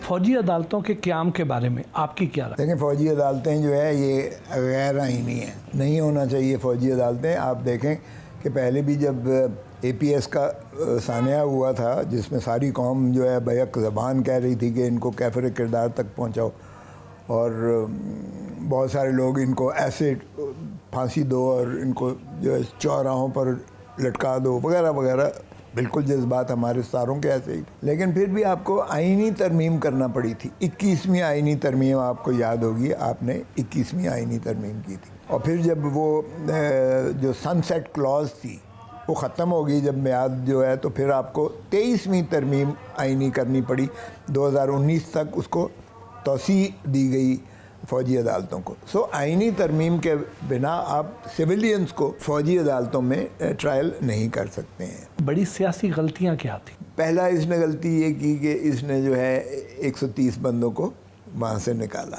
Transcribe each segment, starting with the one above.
فوجی عدالتوں کے قیام کے بارے میں آپ کی کیا رائے؟ دیکھیں فوجی عدالتیں جو ہے یہ غیر آئینی ہیں، نہیں ہونا چاہیے فوجی عدالتیں۔ آپ دیکھیں کہ پہلے بھی جب اے پی ایس کا سانحہ ہوا تھا جس میں ساری قوم جو ہے بیک زبان کہہ رہی تھی کہ ان کو کیفر کردار تک پہنچاؤ، اور بہت سارے لوگ ان کو ایسے پھانسی دو اور ان کو جو ہے چوراہوں پر لٹکا دو وغیرہ وغیرہ، بالکل جذبات ہمارے ساروں کے ایسے ہی، لیکن پھر بھی آپ کو آئینی ترمیم کرنا پڑی تھی۔ 21ویں آئینی ترمیم آپ کو یاد ہوگی، آپ نے 21ویں آئینی ترمیم کی تھی، اور پھر جب وہ جو سن سیٹ کلاز تھی وہ ختم ہو گئی جب میعاد جو ہے، تو پھر آپ کو 23ویں ترمیم آئینی کرنی پڑی۔ 2019 تک اس کو توسیع دی گئی فوجی عدالتوں کو۔ آئینی ترمیم کے بنا آپ سویلینز کو فوجی عدالتوں میں ٹرائل نہیں کر سکتے ہیں۔ بڑی سیاسی غلطیاں کیا تھیں؟ پہلا اس نے غلطی یہ کی کہ اس نے جو ہے 130 بندوں کو وہاں سے نکالا،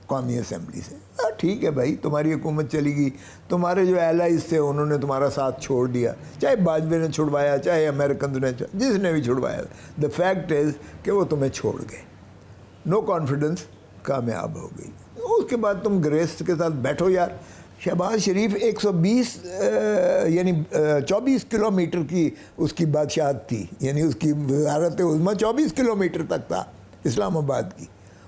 قومی اسمبلی سے۔ ٹھیک ہے بھائی، تمہاری حکومت چلی گئی، تمہارے جو الائز تھے انہوں نے تمہارا ساتھ چھوڑ دیا، چاہے باجوے نے چھڑوایا، چاہے امریکنز نے، جس نے بھی چھڑوایا، دا فیکٹ از کہ وہ تمہیں چھوڑ گئے۔ نو کانفیڈنس کامیاب ہو گئی۔ اس کے بعد تم گریس کے ساتھ بیٹھو یار۔ شہباز شریف 120 یعنی 24 کلومیٹر کی اس کی بادشاہت تھی، یعنی اس کی وزارت عظمیٰ 24 کلومیٹر تک تھا اسلام آباد کی۔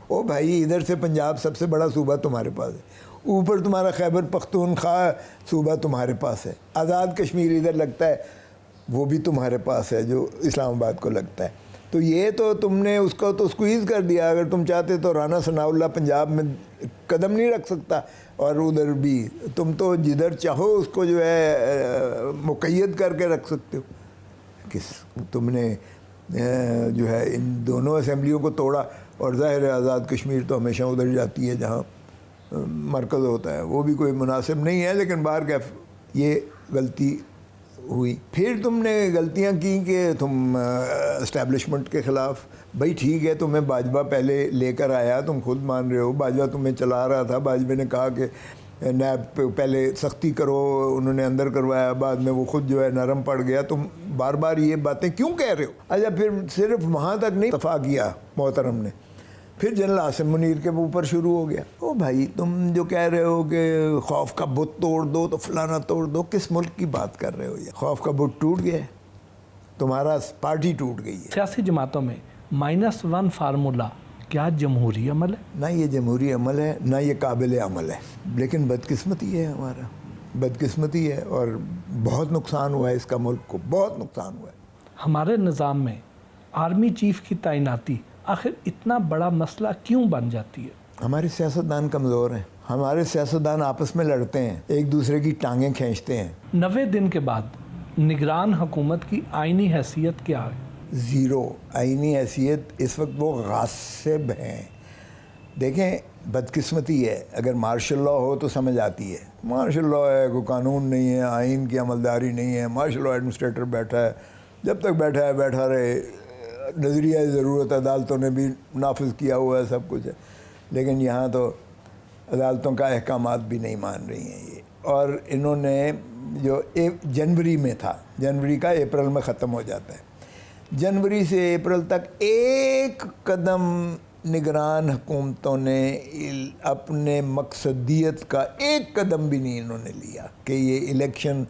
او بھائی، ادھر سے پنجاب سب سے بڑا صوبہ تمہارے پاس ہے، اوپر تمہارا خیبر پختونخوا صوبہ تمہارے پاس ہے، آزاد کشمیر ادھر لگتا ہے وہ بھی تمہارے پاس ہے جو اسلام آباد کو لگتا ہے۔ تو یہ تو تم نے اس کو تو سکویز کر دیا۔ اگر تم چاہتے تو رانا ثناء اللہ پنجاب میں قدم نہیں رکھ سکتا، اور ادھر بھی تم تو جدھر چاہو اس کو جو ہے مقید کر کے رکھ سکتے ہو۔ تم نے جو ہے ان دونوں اسمبلیوں کو توڑا، اور ظاہر ہے آزاد کشمیر تو ہمیشہ ادھر جاتی ہے جہاں مرکز ہوتا ہے، وہ بھی کوئی مناسب نہیں ہے، لیکن بہرکیف یہ غلطی ہوئی۔ پھر تم نے غلطیاں کی کہ تم اسٹیبلشمنٹ کے خلاف، بھائی ٹھیک ہے تمہیں باجوہ پہلے لے کر آیا، تم خود مان رہے ہو، باجوہ تمہیں چلا رہا تھا، باجوہ نے کہا کہ نیب پہ پہلے سختی کرو، انہوں نے اندر کروایا، بعد میں وہ خود جو ہے نرم پڑ گیا۔ تم بار بار یہ باتیں کیوں کہہ رہے ہو؟ اچھا، پھر صرف وہاں تک نہیں اتفاق کیا محترم نے، پھر جنرل عاصم منیر کے اوپر شروع ہو گیا۔ او بھائی، تم جو کہہ رہے ہو کہ خوف کا بت توڑ دو تو فلانا توڑ دو، کس ملک کی بات کر رہے ہو؟ یہ خوف کا بت ٹوٹ گیا ہے، تمہارا پارٹی ٹوٹ گئی ہے۔ سیاسی جماعتوں میں -1 فارمولہ کیا جمہوری عمل ہے؟ نہ یہ جمہوری عمل ہے، نہ یہ قابل عمل ہے، لیکن بدقسمتی ہے ہمارا، بدقسمتی ہے، اور بہت نقصان ہوا ہے اس کا، ملک کو بہت نقصان ہوا ہے۔ ہمارے نظام میں آرمی چیف کی تعیناتی آخر اتنا بڑا مسئلہ کیوں بن جاتی ہے؟ ہمارے سیاستدان کمزور ہیں، ہمارے سیاستدان آپس میں لڑتے ہیں، ایک دوسرے کی ٹانگیں کھینچتے ہیں۔ 90 دن کے بعد نگران حکومت کی آئینی حیثیت کیا ہے؟ زیرو آئینی حیثیت۔ اس وقت وہ غاصب ہیں۔ دیکھیں بدقسمتی ہے، اگر مارشل لاء ہو تو سمجھ آتی ہے، مارشل لاء ہے، کوئی قانون نہیں ہے، آئین کی عملداری نہیں ہے، مارشل لاء ایڈمنسٹریٹر بیٹھا ہے، جب تک بیٹھا ہے بیٹھا رہے، نظریہ ضرورت عدالتوں نے بھی نافذ کیا ہوا ہے، سب کچھ ہے، لیکن یہاں تو عدالتوں کا احکامات بھی نہیں مان رہی ہیں یہ۔ اور انہوں نے جو جنوری میں تھا، جنوری کا اپریل میں ختم ہو جاتا ہے، جنوری سے اپریل تک ایک قدم نگران حکومتوں نے اپنے مقصدیت کا ایک قدم بھی نہیں انہوں نے لیا کہ یہ الیکشن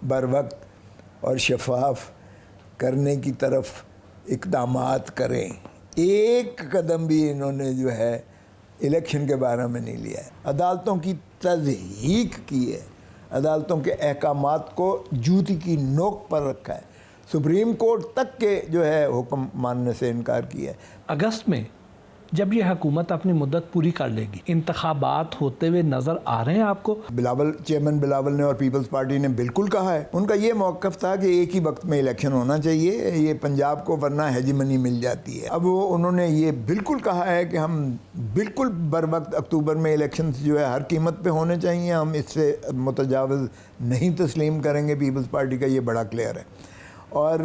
بر وقت اور شفاف کرنے کی طرف اقدامات کریں۔ ایک قدم بھی انہوں نے جو ہے الیکشن کے بارے میں نہیں لیا ہے۔ عدالتوں کی تضحیک کی ہے، عدالتوں کے احکامات کو جوتی کی نوک پر رکھا ہے، سپریم کورٹ تک کے جو ہے حکم ماننے سے انکار کیا ہے۔ اگست میں جب یہ حکومت اپنی مدت پوری کر لے گی، انتخابات ہوتے ہوئے نظر آ رہے ہیں آپ کو؟ چیئرمین بلاول نے اور پیپلز پارٹی نے بالکل کہا ہے، ان کا یہ موقف تھا کہ ایک ہی وقت میں الیکشن ہونا چاہیے، یہ پنجاب کو ورنہ ہیجمنی مل جاتی ہے۔ اب انہوں نے یہ بالکل کہا ہے کہ ہم بالکل بر وقت اکتوبر میں الیکشنز جو ہے ہر قیمت پہ ہونے چاہیے، ہم اس سے متجاوز نہیں تسلیم کریں گے۔ پیپلز پارٹی کا یہ بڑا کلیئر ہے، اور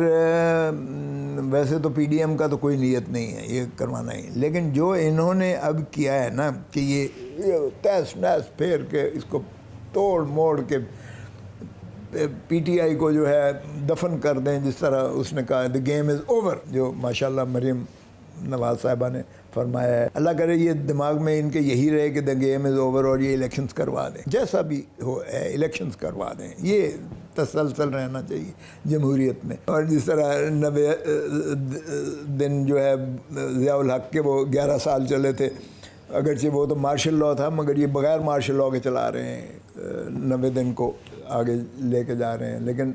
ویسے تو پی ڈی ایم کا تو کوئی نیت نہیں ہے یہ کروانا ہی، لیکن جو انہوں نے اب کیا ہے نا کہ یہ تیس نیس پھیر کے اس کو توڑ موڑ کے پی ٹی آئی کو جو ہے دفن کر دیں، جس طرح اس نے کہا دی گیم از اوور، جو ماشاءاللہ مریم نواز صاحبہ نے فرمایا ہے. اللہ کرے یہ دماغ میں ان کے یہی رہے کہ دا گیم از اوور اور یہ الیکشنز کروا دیں, جیسا بھی ہو الیکشنز کروا دیں. یہ تسلسل رہنا چاہیے جمہوریت میں. اور جس طرح 90 دن جو ہے ضیاء الحق کے وہ 11 سال چلے تھے, اگرچہ وہ تو مارشل لاء تھا مگر یہ بغیر مارشل لاء کے چلا رہے ہیں, 90 دن کو آگے لے کے جا رہے ہیں. لیکن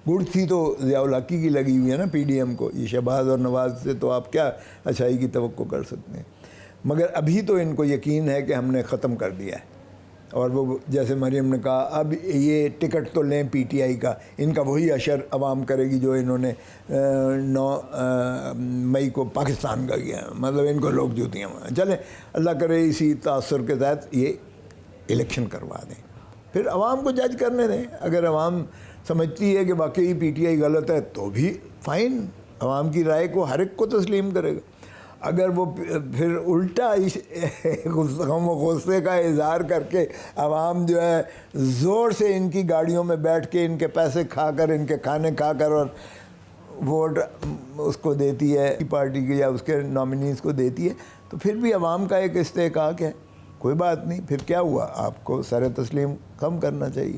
گڑ تھی تو ضیاء الحق کی لگی ہوئی ہے نا پی ڈی ایم کو. یہ شہباز اور نواز سے تو آپ کیا اچھائی کی توقع کر سکتے ہیں. مگر ابھی تو ان کو یقین ہے کہ ہم نے ختم کر دیا ہے. اور وہ جیسے مریم نے کہا اب یہ ٹکٹ تو لیں پی ٹی آئی کا, ان کا وہی اشر عوام کرے گی جو انہوں نے 9 مئی کو پاکستان کا کیا. مطلب ان کو لوگ جوتیاں چلیں, اللہ کرے اسی تاثر کے تحت یہ الیکشن کروا دیں, پھر عوام کو جج کرنے دیں. اگر عوام سمجھتی ہے کہ واقعی پی ٹی آئی غلط ہے تو بھی فائن, عوام کی رائے کو ہر ایک کو تسلیم کرے گا. اگر وہ پھر الٹا غم و غصے کا اظہار کر کے عوام جو ہے زور سے ان کی گاڑیوں میں بیٹھ کے ان کے پیسے کھا کر ان کے کھانے کھا کر اور ووٹ اس کو دیتی ہے پارٹی کے یا اس کے نامنیز کو دیتی ہے, تو پھر بھی عوام کا ایک استحقاق ہے. کوئی بات نہیں, پھر کیا ہوا, آپ کو سر تسلیم کم کرنا چاہیے.